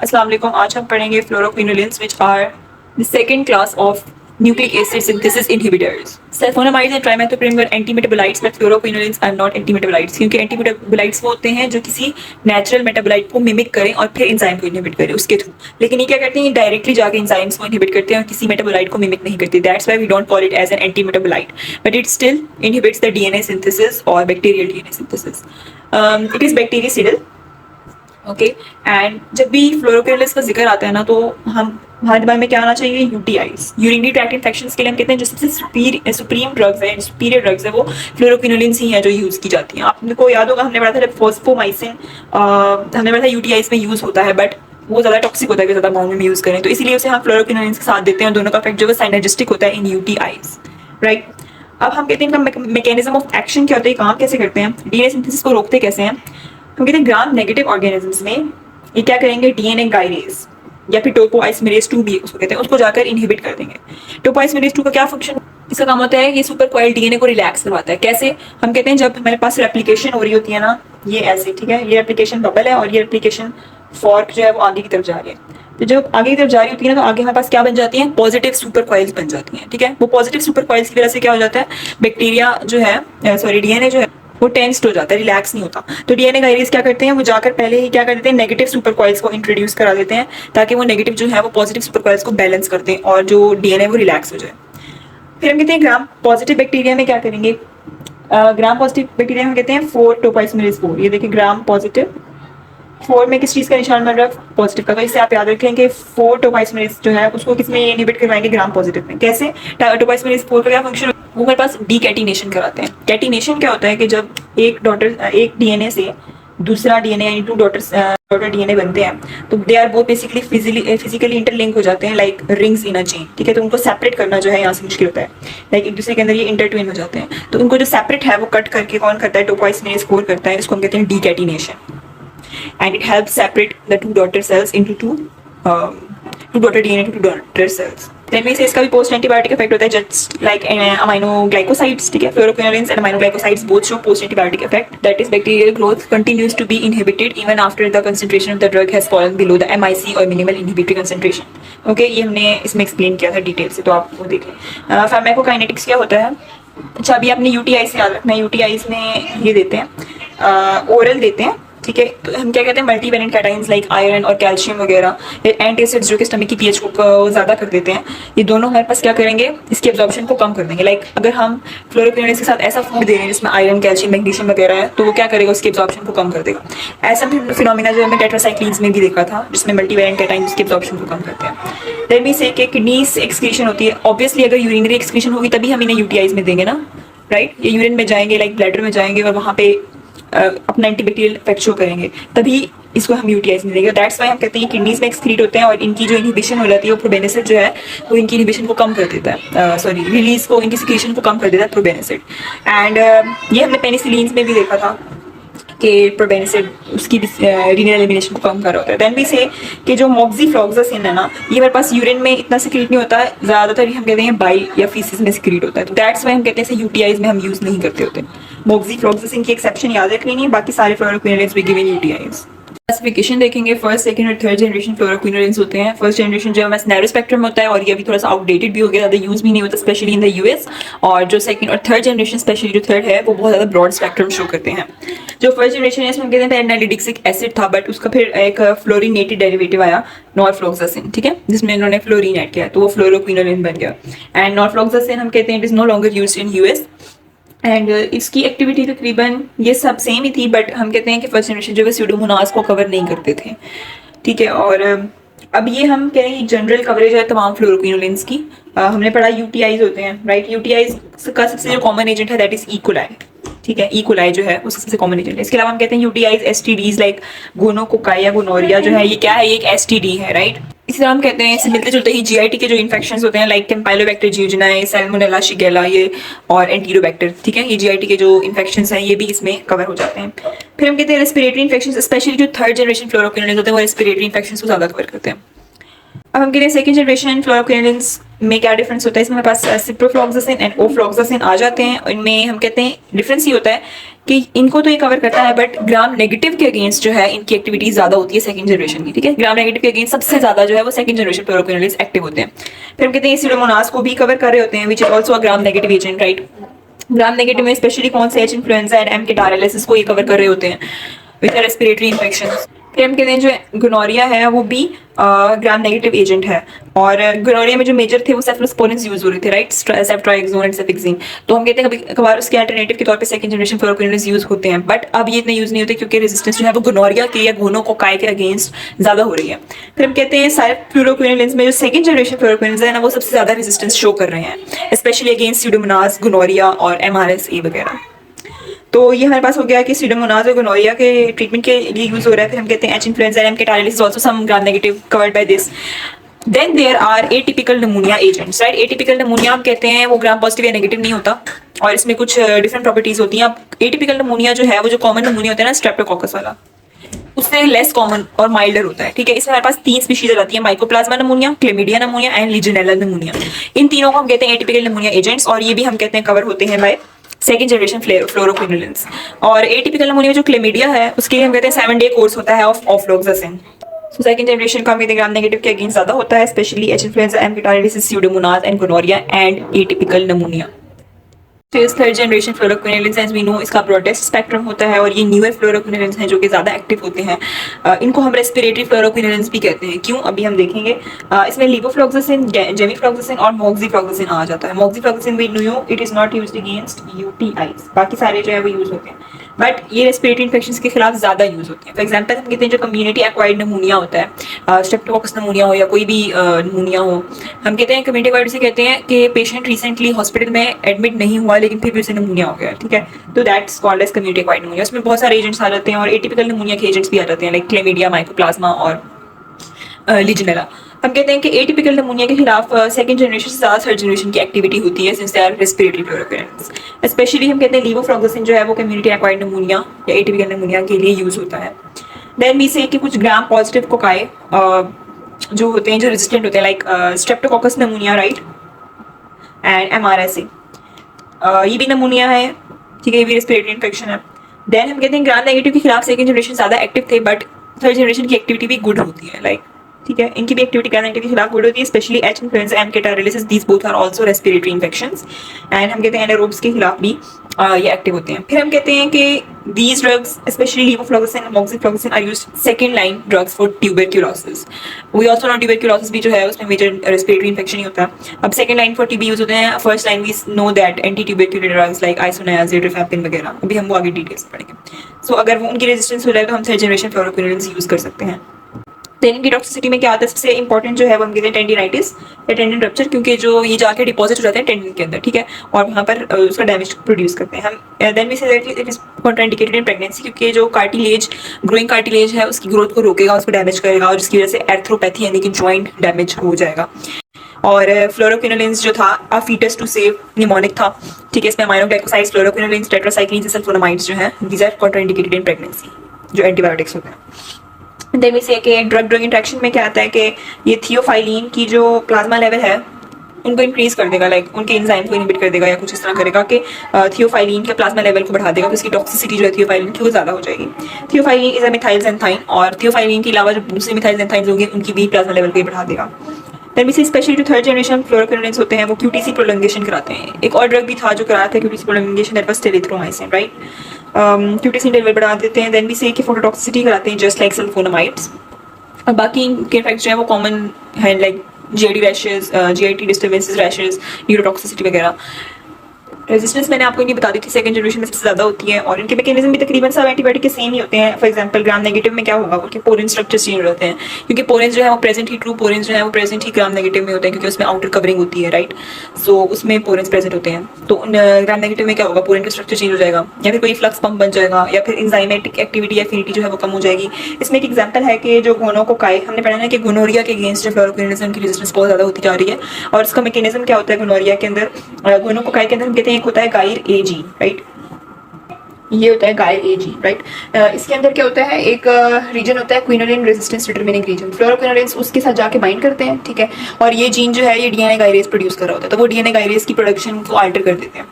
अस्सलाम वालेकुम। आज हम पढ़ेंगे fluoroquinolones which are the second class of nucleic acid synthesis inhibitors. Sulfonamides and trimethoprim were antimetabolites, but fluoroquinolones are not antimetabolites क्योंकि antimetabolites वो होते हैं जो किसी नेचुरल मेटाबोलाइट को मिमिक करें और फिर एंजाइम को इनहिबिट करें उसके थ्रू। लेकिन ये क्या करते हैं, डायरेक्टली जाके एंजाइम्स को इनहिबिट करते हैं और किसी मेटाबोलाइट को मिमिक नहीं करते। That's why we don't call it as an antimetabolite, but it still inhibits the DNA synthesis और bacterial DNA synthesis. It is bactericidal. Okay and जब भी फ्लोरोक्विनोलिन्स का जिक्र आता है ना, तो हमारे दिमाग में क्या आना चाहिए? यूटीआईज, यूरिनरी ट्रैक्ट इन्फेक्शंस के लिए हम कहते हैं जो सबसे सुप्रीम ड्रग्स है, सुपीरियर ड्रग्स है, वो फ्लोरोक्विनोलिन्स ही हैं जो यूज़ की जाती हैं। आपको याद होगा हमने पढ़ा था फॉस्फोमाइसिन, हमने पढ़ा था यूटीआईज में यूज़ होता है, बट वो ज़्यादा टॉक्सिक होता है कि ज़्यादा अमाउंट में यूज़ करें, तो इसीलिए उसे हम फ्लोरोक्विनोलिन्स के साथ देते हैं और दोनों का इफेक्ट जो है साइनर्जिस्टिक होता है इन यूटीआईज, राइट। अब हम कहते हैं इनका मैकेनिज्म ऑफ एक्शन क्या होता है, काम कैसे करते हैं, डीएनए सिंथेसिस को रोकते कैसे हैं। हम कहते हैं ग्राम नेगेटिव ऑर्गेनिजम्स में ये क्या करेंगे, डीएनए गाइरेज या फिर टोपोआइसोमेरेज 2 भी उसको कहते हैं, उसको जाकर इनहिबिट कर देंगे। टोपोआइसोमेरेज 2 का क्या फंक्शन, इसका काम होता है कि सुपर कॉइल डीएनए को रिलैक्स करवाता है। कैसे? हम कहते हैं जब हमारे पास रेप्लिकेशन हो रही होती है ना, ये ऐसे, ठीक है, ये रेप्लिकेशन बबल है और ये रेप्लिकेशन फॉर्क जो है वो आगे की तरफ जा रही है। तो जब आगे की तरफ जा रही होती है ना, तो आगे हमारे पास क्या बन जाती है, पॉजिटिव सुपर कॉइल्स बन जाती हैं, ठीक है। वो पॉजिटिव सुपर कॉइल्स की वजह से क्या हो जाता है, बैक्टीरिया जो है, सॉरी डीएनए जो है वो टेंस्ड हो जाता है, रिलैक्स नहीं होता। तो डीएनए गाइरेज क्या करते हैं, वो जाकर पहले ही क्या कर देते हैं, नेगेटिव सुपर कॉइल्स को इंट्रोड्यूस करा देते हैं ताकि वो नेगेटिव जो है वो पॉजिटिव सुपर कॉइल्स को बैलेंस करते हैं और जो डीएनए वो रिलैक्स हो जाए। फिर हम कहते हैं ग्राम पॉजिटिव बैक्टीरिया में क्या करेंगे, ग्राम पॉजिटिव बैक्टीरिया में कहते हैं 4 टोपोआइसोमेरेज 4। ये देखिए ग्राम पॉजिटिव 4 में किस चीज़ का निशान बन रहा है, पॉजिटिव का। तो इससे आप याद रखें कि 4 टोपोआइसोमेरेज जो है उसको किस में इनहिबिट करवाएंगे, ग्राम पॉजिटिव में। कैसे? टोपोआइसोमेरेज 4 का क्या फंक्शन, वो हमारे पास डीकैटिनेशन कराते हैं। कैटिनेशन क्या होता है कि जब एक डीएनए से दूसरा डीएनए यानी 2 डॉटर डीएनए बनते हैं, तो they are both basically physically interlink हो जाते हैं like rings in a chain, ठीक है। तो उनको सेपरेट करना जो है यहाँ से मुश्किल होता है, लाइक एक दूसरे के अंदर ये इंटरट्विन हो जाते हैं। तो उनको जो सेपरेट है वो कट करके कौन करता है, टोपोआइसोमेरेज 4 करता है। इसको हम कहते हैं डीकैटिनेशन, and it helps separate the 2 daughter cells into 2 daughter DNA to 2 daughter cells. Then we say इसका भी पोस्ट एंटीबायोटिक इफेक्ट होता है, जस्ट लाइक अमाइनोग्लाइकोसाइड्स, ठीक है। Fluoroquinolones and aminoglycosides both show post antibiotic effect, that is bacterial growth continues to be inhibited even after the concentration of the drug has fallen below the MIC or minimal inhibitory concentration. Okay, ये हमने इसमें explain किया था detail से, तो आप वो देख लें। फार्माकोकाइनेटिक्स क्या होता है, अच्छा अभी आपने यूटीआई से याद रखना है, यूटीआईज में ये देते हैं, ओरल देते हैं, ठीक है। तो हम क्या कहते हैं, मल्टीवेलेंट कैटाइंस लाइक आयरन और कैल्शियम वगैरह, एंटासिड्स जो कि स्टमक की पीएच को ज़्यादा कर देते हैं, ये दोनों हमारे पास क्या करेंगे, इसकी एब्जॉर्प्शन को कम कर देंगे। लाइक अगर हम फ्लोरोक्विनोलिन्स के साथ ऐसा फूड दे रहे हैं जिसमें आयरन, कैल्शियम, मैग्नीशियम वगैरह है, तो वो क्या करेगा, उसकी एब्जॉर्प्शन को कम कर देगा। ऐसा फिनोमिना जो हमने टेट्रासाइक्लिन्स में भी देखा था, जिसमें मल्टीवेलेंट कैटाइंस उसकी एब्जॉर्प्शन को कम करते हैं। देन वी से कि किडनीज एक्सक्रीशन होती है, ऑब्वियसली अगर यूरिनरी एक्सक्रीशन होगी तभी हम इन्हें यूटीआईज में देंगे ना, राइट। ये यूरिन में जाएंगे, लाइक ब्लैडर में जाएंगे और वहाँ पे अपना एंटीबैक्टीरियल इफेक्ट शो करेंगे, तभी इसको हम यूटीआईज में देंगे। दैट्स वाई हम कहते हैं किडनीज में एक्सक्रीट होते हैं और इनकी जो इनहिबिशन हो जाती है वो प्रोबेनिसिड जो है वो इनकी इनहिबिशन को कम कर देता है, सॉरी रिलीज को, इनकी सिक्रीशन को कम कर देता है प्रोबेनिसिड। एंड ये हमने पेनिसिलिन्स में भी देखा था कि प्रोबेनिसिड उसकी रीनल एलिमिनेशन को कम कर रहा होता है। देन भी से कि जो मोक्सीफ्लॉक्सासिन है ना, ये हमारे पास यूरिन में इतना सिक्रीट नहीं होता है, ज़्यादातर हम कहते हैं बाइल या फीसिस में सिक्रीट होता है। तो दैट्स वाई हम कहते हैं यूटीआईज में हम यूज़ नहीं करते होते। मोक्सीफ्लॉक्सासिन की एक्सेप्शन याद रखनी नहीं, बाकी सारे fluoroquinolones we give in UTIs. Classification देखेंगे, फर्स्ट, सेकंड और थर्ड जनरेशन फ्लोरोक्विनोलिन्स होते हैं। फर्स्ट जनरेशन जो हमारा नैरो स्पेक्ट्रम होता है और ये अभी थोड़ा सा आउटडेटेड भी हो गया, ज़्यादा यूज़ भी नहीं होता स्पेशली इन द यूएस। और जो सेकंड और थर्ड जनरेशन स्पेशली जो थर्ड है वो बहुत ज़्यादा ब्रॉड स्पेक्ट्रम शो करते हैं। जो फर्स्ट जनरेशन है इसमें हम कहते हैं नाइट्रिक एसिड था, बट उसका फिर एक फ्लोरीनेटेड डेरिवेटिव आया नॉरफ्लॉक्सासिन, ठीक है, जिसमें इन्होंने फ्लोरीन ऐड किया तो वो फ्लोरोक्विनोलिन बन गया। एंड नॉरफ्लॉक्सासिन हम कहते हैं it is no longer used in US and इसकी एक्टिविटी तकरीबन ये सब सेम ही थी, बट हम कहते हैं कि फर्स्ट जनरेशन जो है स्यूडोमोनास को कवर नहीं करते थे, ठीक है। और अब ये हम कह रहे हैं जनरल कवरेज है तमाम फ्लोरोक्विनोलिन्स की। हमने पढ़ा यूटीआईज होते हैं, राइट। यूटीआईज का सबसे जो कॉमन एजेंट है दैट इज इकोलाई, ठीक है। इकोलाई जो है वो सबसे कॉमन एजेंट है। इसके अलावा हम कहते हैं यूटीआईज एसटीडीज लाइक गोनोकोकाई या गोनोरिया जो है ये क्या है, ये एक एसटीडी है, राइट। इसी तरह हम कहते हैं इससे मिलते जुलते ही जीआईटी के जो इन्फेक्शंस होते हैं लाइक कैम्पाइलोबैक्टर जियोजेनाई, सैल्मोनेला शिगेला ये और एंटीरोबैक्टर, ठीक है, ये जीआईटी के जो इन्फेक्शंस हैं ये भी इसमें कवर हो जाते हैं। फिर हम कहते हैं रेस्पिरेटरी इन्फेक्शंस, स्पेशली जो थर्ड जनरेशन फ्लोरोक्विनोलिन्स होते हैं वो रेस्पिरेटरी इन्फेक्शंस को ज़्यादा कवर करते हैं। अब हम कहते हैं सेकंड जनरेशन फ्लोरोक्विनोलिन्स में क्या डिफरेंस होता है, इसमें हमारे पास सिप्रोफ्लॉक्सासिन एंड ओफ्लॉक्सासिन आ जाते हैं। इनमें हम कहते हैं डिफरेंस ये होता है कि इनको तो ये कवर करता है, बट ग्राम नेगेटिव के अगेंस्ट जो है इनकी एक्टिविटी ज्यादा होती है सेकंड जनरेशन की, ठीक है। ग्राम नेगेटिव के अगेंस्ट सबसे ज्यादा जो है वो सेकंड जनरेशन फ्लोरोक्विनोलिन्स एक्टिव होते हैं। फिर हम कहते हैं स्यूडोमोनास को भी कवर कर रहे होते हैं, which is also a gram negative agent, right. Gram negative में स्पेशली कौन से एच इन्फ्लुएंजा एंड एम कैटाराइलिस को ये कवर कर रहे होते हैं विथ रेस्पिरेटरी इन्फेक्शंस। फिर हम कहते हैं जो गोनोरिया है वो भी ग्राम नेगेटिव एजेंट है, और गोनोरिया में जो मेजर थे वो सेफलोस्पोरिन्स यूज हो रहे थे, राइट, सेफ्ट्राइक्सोन एंड सेफिक्सिन। तो हम कहते हैं कभी कभार उसके अल्टरनेटिव के तौर पे सेकंड जनरेशन फ्लोरोक्विनोलिन्स यूज होते हैं, बट अब ये इतने यूज नहीं होते क्योंकि रेजिस्टेंस जो है वो गोनोरिया के या गोनोकोकाई के अगेंस्ट ज्यादा हो रही है। फिर हम कहते हैं सारे फ्लोरोक्विनोलिन्स में जो सेकंड जनरेशन फ्लोरोक्विनोलिन्स है ना वो सबसे ज्यादा रेजिस्टेंस शो कर रहे हैं, स्पेशली अगेंस्ट स्यूडोमोनास, गोनोरिया और MRSA वगैरह। तो ये हमारे पास हो गया कि स्यूडोमोनास और गोनोरिया के ट्रीटमेंट के लिए यूज हो रहा है। फिर हम कहते हैं H influenza and catarrhalis also some gram negative covered by this. Then there are atypical pneumonia agents, right. Atypical pneumonia हम कहते हैं वो ग्राम पॉजिटिव या नेगेटिव नहीं होता, और इसमें कुछ डिफरेंट प्रॉपर्टीज होती हैं। अब एटिपिकल निमोनिया जो है वो जो कॉमन निमोनिया होता है ना स्ट्रेप्टोकोकस वाला, उससे लेस कॉमन और माइल्डर होता है, ठीक है। इसमें हमारे पास 3 स्पीशीज आती है, mycoplasma pneumonia, chlamydia pneumonia and legionella pneumonia. इन तीनों को हम कहते हैं एटिपिकल निमोनिया एजेंट्स, और ये भी हम कहते हैं कवर होते हैं बाय सेकंड जनरेशन फ्लोरोक्विनोलिन्स। और एटिपिकल निमोनिया जो क्लेमिडिया है उसके लिए हम कहते हैं 7-day कोर्स होता है of ofloxacin. So second generation का हम ग्राम नेगेटिव के अगेंस्ट ज्यादा होता है, specially H influenza, M catarrhalis, pseudomonas and gonorrhoea and atypical pneumonia. Third generation fluoroquinolones as we know इसका ब्रॉडेस्ट स्पेक्ट्रम होता है, और ये न्यूअर फ्लोरोक्विनोलिन्स हैं जो कि ज़्यादा एक्टिव होते हैं। इनको हम रेस्पिरेटरी फ्लोरोक्विनोलिन्स भी कहते हैं। क्यों, अभी हम देखेंगे। इसमें लीवोफ्लॉक्सासिन, जेमिफ्लॉक्सासिन और मोक्सीफ्लॉक्सासिन आ जाता है। Moxifloxacin we know it is not used against UTIs, बाकी सारे जो है वो यूज होते हैं, बट ये रेस्पिरेटरी इन्फेक्शंस के खिलाफ ज़्यादा यूज होते हैं। फॉर एग्जाम्पल हम कहते हैं जो कम्युनिटी एक्वायर्ड निमोनिया होता है, स्ट्रेप्टोकोकस निमोनिया हो या कोई भी निमोनिया हो, हम कहते हैं कम्युनिटी एक्वायर्ड से कहते हैं कि पेशेंट रिसेंटली हॉस्पिटल में एडमिट नहीं हुआ लेकिन फिर भी उसे निमोनिया हो गया, ठीक है। तो that's called as community acquired pneumonia. उसमें बहुत सारे एजेंट्स आ जाते हैं, और एटिपिकल निमोनिया के एजेंट्स भी आ जाते हैं, लाइक क्लेमिडिया, माइकोप्लाज्मा और लीजियनेला। हम कहते हैं कि एटिपिकल निमोनिया के खिलाफ सेकंड जनरेशन से ज़्यादा थर्ड जनरेशन की एक्टिविटी होती है, since they are respiratory fluoroquinolones. Specially हम कहते हैं लीवोफ्लॉक्सासिन जो है वो कम्युनिटी एक्वायर्ड निमोनिया या एटिपिकल निमोनिया के लिए यूज होता है। देन वी से कि कुछ ग्राम पॉजिटिव कोकाई जो होते हैं जो रेजिस्टेंट होते हैं, like Streptococcus pneumonia, right, and MRSA, ये भी निमोनिया है, ठीक है, ये भी रेस्पिरेटरी इन्फेक्शन है। देन हम कहते हैं ग्राम नेगेटिव के खिलाफ सेकंड जनरेशन ज़्यादा एक्टिव थे, बट थर्ड जनरेशन की एक्टिविटी भी गुड होती है, लाइक, ठीक है, इनकी भी एक्टिविटी ग्राम नेगेटिव के खिलाफ गुड होती है, specially H influenza, M catarrhalis, these both are also respiratory infections. And हम कहते हैं एनारोब्स के खिलाफ भी ये एक्टिव होते हैं। फिर हम कहते हैं कि these drugs, especially levofloxacin and moxifloxacin, are used second line drugs for tuberculosis. We also know tuberculosis भी जो है उसमें major respiratory infection ही होता है। अब second line for TB use होते हैं, first line we know that anti tubercular drugs like isoniazid, rifampin वगैरह, अभी हम वो आगे डिटेल्स पढ़ेंगे। So अगर वो उनकी रेजिस्टेंस हो जाए तो हम थर्ड जनरेशन फ्लोरोक्विनोलिन्स यूज कर सकते हैं। टेनिन की टॉक्सिसिटी में क्या आता है, सबसे इंपॉर्टेंट जो है वो हम कहते हैं टेंडिनाइटिस या टेंडिन रप्चर, क्योंकि जो ये जाके डिपॉजिट हो जाते हैं टेंडिन के अंदर, ठीक है, और वहाँ पर उसका डैमेज प्रोड्यूस करते हैं हम। Then we say that it is contraindicated in pregnancy, क्योंकि जो कार्टिलेज, ग्रोइंग कार्टिलेज है उसकी ग्रोथ को रोकेगा, उसको डैमेज करेगा, और जिसकी वजह से एर्थ्रोपैथी यानी कि जॉइंट डैमेज हो जाएगा। और फ्लोरोक्विनोलिन्स जो था अ फीटस टू सेव निमोनिक था, ठीक है। इसमें अमाइनोग्लाइकोसाइड्स, फ्लोरोक्विनोलिन्स, टेट्रासाइक्लिन्स, सल्फोनामाइड्स जो हैं these are contraindicated in pregnancy, जो एंटीबायोटिक्स होते हैं। देन से कि ड्रग ड्रग इंटरेक्शन में क्या आता है कि ये थियोफाइलिन की जो प्लाज्मा लेवल है उनको इंक्रीज कर देगा, लाइक उनके एंजाइम को इनहिबिट कर देगा या कुछ इस तरह करेगा कि थियोफाइलिन के प्लाज्मा लेवल को बढ़ा देगा, तो इसकी टॉक्सिसिटी जो है थियोफाइलिन की वो ज़्यादा हो जाएगी। थियोफाइलिन इज अ मिथाइलजेंथाइन, और थियोफाइलिन के अलावा जो दूसरे मिथाइलजेंथाइन्स होंगे उनकी भी प्लाज्मा लेवल को ही बढ़ा देगा। देन से स्पेशली जो थर्ड जनरेशन फ्लोरोक्विनोलिन्स होते हैं वो QTC प्रोलंगेशन कराते हैं। एक और ड्रग भी था जो कराया था QTC prolongation, that was telithromycin, right. QTC level बढ़ा देते हैं। देन भी से कि फोटोटॉक्सिसिटी कराते हैं जस्ट लाइक सल्फोनामाइड्स। और बाकी इनके इफेक्ट्स जो है वो कॉमन है, like GIT rashes, GIT disturbances, rashes, neurotoxicity वगैरह। रेजिस्टेंस मैंने आपको इनकी बता दी थी, सेकंड जनरेशन में सबसे ज़्यादा होती है, और इनके मैकेनिज्म भी तकरीबन सब एंटीबायोटिक के सेम ही होते हैं। फॉर एग्जांपल ग्राम नेगेटिव में क्या होगा, उनके पोरेन स्ट्रक्चर चेंज हो जाते हैं, क्योंकि पोरेंस जो है वो प्रेजेंट ही, ट्रू पोरेंस जो है वो प्रेजेंट ही ग्राम नेगेटिव में होते हैं, क्योंकि उसमें आउटर कवरिंग होती है, राइट। सो उसमें पोरेंस प्रेजेंट होते हैं। तो ग्राम नेगेटिव में क्या होगा, पोरेन का स्ट्रक्चर चेंज हो जाएगा, या फिर कोई फ्लक्स पंप बन जाएगा, या फिर एंजाइमेटिक एक्टिविटी या एफिनिटी जो है वो कम हो जाएगी। इसमें एक एग्जाम्पल है कि जो गोनोकोकाई, हमने पढ़ा है कि गोनोरिया के अगेंस्ट जो फ्लोरोक्विनोलिन्स उनकी रेजिस्टेंस बहुत ज़्यादा होती जा रही है, और इसका मैकेनिज्म क्या होता है गोनोरिया के अंदर, गोनोकोकाई के अंदर हम कहते हैं एक होता है गाइर AG, राइट, ये होता है गाइर AG, राइट। इसके अंदर क्या होता है, एक रीजन होता है क्विनोलिन रेजिस्टेंस डिटरमिनिंग रीजन, फ्लोरोक्विनोलिन्स उसके साथ जाके बाइंड करते हैं, ठीक है, और ये जीन जो है ये DNA गायरेज प्रोड्यूस कर रहा होता है, तो वो DNA गायरेज की प्रोडक्शन को आल्टर कर देते हैं।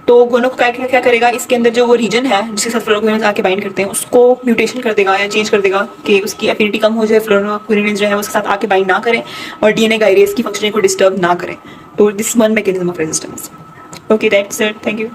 तो गोनो को क्या करेगा, इसके अंदर जो वो रीजन है जिसके साथ फ्लोरोक्विनोलिन्स आके बाइंड करते हैं उसको म्यूटेशन कर देगा या चेंज कर देगा कि उसकी एफिनिटी कम हो जाए, फ्लोरोक्विनोलिन्स जो है उसके साथ आके बाइंड ना करें और डीएनए गायरेज की फंक्शनिंग को डिस्टर्ब ना करें। तो this one mechanism of resistance. Okay that's it, thank you.